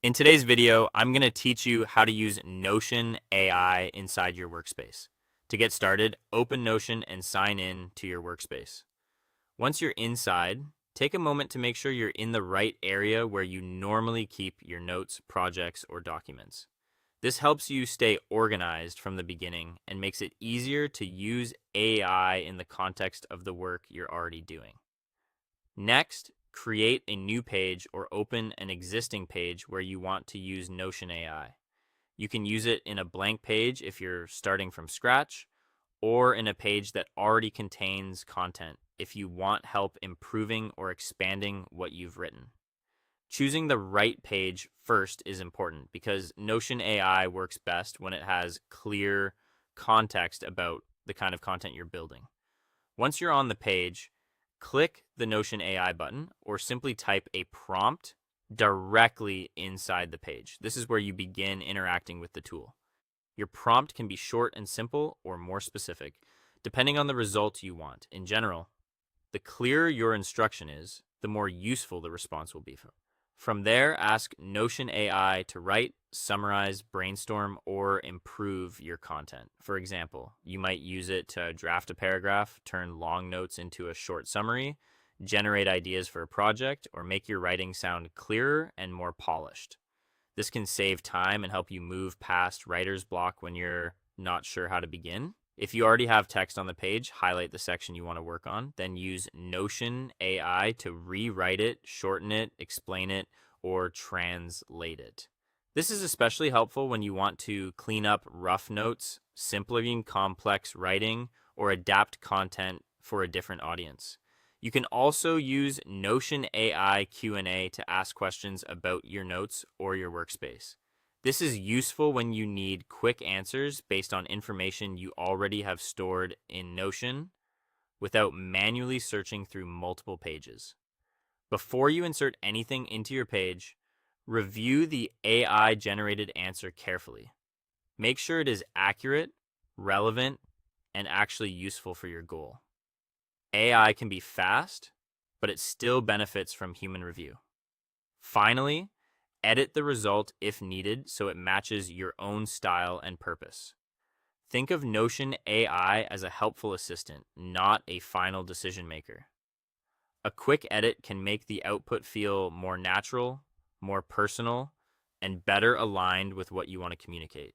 In today's video, I'm going to teach you how to use Notion AI inside your workspace. To get started, open Notion and sign in to your workspace. Once you're inside, take a moment to make sure you're in the right area where you normally keep your notes, projects, or documents. This helps you stay organized from the beginning and makes it easier to use AI in the context of the work you're already doing. Next, create a new page or open an existing page where you want to use Notion AI. You can use it in a blank page if you're starting from scratch, or in a page that already contains content if you want help improving or expanding what you've written. Choosing the right page first is important because Notion AI works best when it has clear context about the kind of content you're building. Once you're on the page, click the Notion AI button or simply type a prompt directly inside the page. This is where you begin interacting with the tool. Your prompt can be short and simple or more specific, depending on the result you want. In general, the clearer your instruction is, the more useful the response will be. From there, ask Notion AI to write, summarize, brainstorm, or improve your content. For example, you might use it to draft a paragraph, turn long notes into a short summary, generate ideas for a project, or make your writing sound clearer and more polished. This can save time and help you move past writer's block when you're not sure how to begin. If you already have text on the page, highlight the section you want to work on, then use Notion AI to rewrite it, shorten it, explain it, or translate it. This is especially helpful when you want to clean up rough notes, simplify complex writing, or adapt content for a different audience. You can also use Notion AI Q&A to ask questions about your notes or your workspace. This is useful when you need quick answers based on information you already have stored in Notion without manually searching through multiple pages. Before you insert anything into your page, review the AI-generated answer carefully. Make sure it is accurate, relevant, and actually useful for your goal. AI can be fast, but it still benefits from human review. Finally, edit the result if needed so it matches your own style and purpose. Think of Notion AI as a helpful assistant, not a final decision maker. A quick edit can make the output feel more natural, more personal, and better aligned with what you want to communicate.